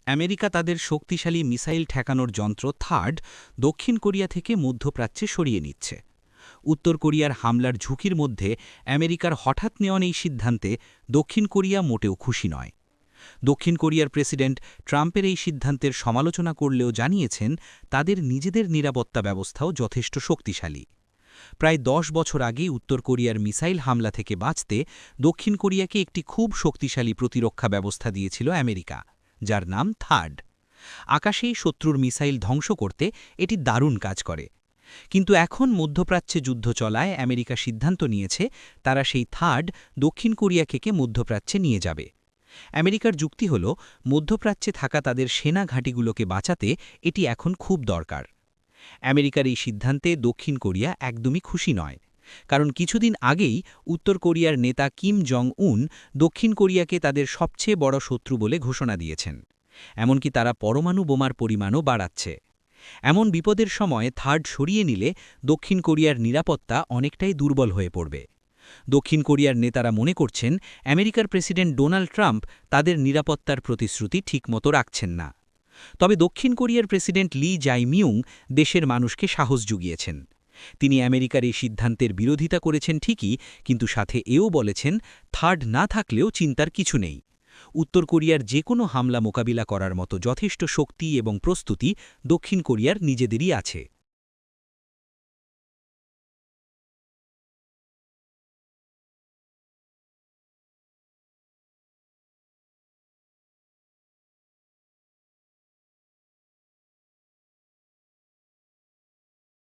America তাদের শক্তিশালী missile ঠেকানোর যন্ত্র থার্ড দক্ষিণ কোরিয়া থেকে মধ্যপ্রাচ্যে সরিয়ে নিচ্ছে। উত্তর কোরিয়ার হামলার ঝুঁকির মধ্যে আমেরিকার হঠাৎ নেওয়া এই সিদ্ধান্তে দক্ষিণ কোরিয়া মোটেও খুশি নয়। দক্ষিণ কোরিয়ার প্রেসিডেন্ট ট্রাম্পের এই সিদ্ধান্তের সমালোচনা করলেও জানিয়েছেন তাদের নিজেদের নিরাপত্তা ব্যবস্থাও যথেষ্ট শক্তিশালী। প্রায় ১০ বছর আগেই উত্তর কোরিয়ার মিসাইল হামলা থেকে বাঁচতে দক্ষিণ কোরিয়াকে একটি খুব শক্তিশালী প্রতিরক্ষা ব্যবস্থা দিয়েছিল আমেরিকা, যার নাম থার্ড। আকাশেই শত্রুর মিসাইল ধ্বংস করতে এটি দারুণ কাজ করে। কিন্তু এখন মধ্যপ্রাচ্যে যুদ্ধ চলায় আমেরিকা সিদ্ধান্ত নিয়েছে তারা সেই থার্ড দক্ষিণ কোরিয়াকে মধ্যপ্রাচ্যে নিয়ে যাবে। আমেরিকার যুক্তি হল, মধ্যপ্রাচ্যে থাকা তাদের সেনা ঘাঁটিগুলোকে বাঁচাতে এটি এখন খুব দরকার। আমেরিকার এই সিদ্ধান্তে দক্ষিণ কোরিয়া একদমই খুশি নয়, কারণ কিছুদিন আগেই উত্তর কোরিয়ার নেতা কিম জং উন দক্ষিণ কোরিয়াকে তাদের সবচেয়ে বড় শত্রু বলে ঘোষণা দিয়েছেন। এমনকি তারা পরমাণু বোমার পরিমাণও বাড়াচ্ছে। এমন বিপদের সময় থার্ড সরিয়ে নিলে দক্ষিণ কোরিয়ার নিরাপত্তা অনেকটাই দুর্বল হয়ে পড়বে। দক্ষিণ কোরিয়ার নেতারা মনে করছেন আমেরিকার প্রেসিডেন্ট ডোনাল্ড ট্রাম্প তাদের নিরাপত্তার প্রতিশ্রুতি ঠিকমতো রাখছেন না। তবে দক্ষিণ কোরিয়ার প্রেসিডেন্ট লি জাই-মিউং দেশের মানুষকে সাহস জুগিয়েছেন। তিনি আমেরিকার এই সিদ্ধান্তের বিরোধিতা করেছেন ঠিকই, কিন্তু সাথে এও বলেছেন থার্ড না থাকলেও চিন্তার কিছু নেই। উত্তর কোরিয়ার যে কোনো হামলা মোকাবিলা করার মতো যথেষ্ট শক্তি এবং প্রস্তুতি দক্ষিণ কোরিয়ার নিজেদেরই আছে।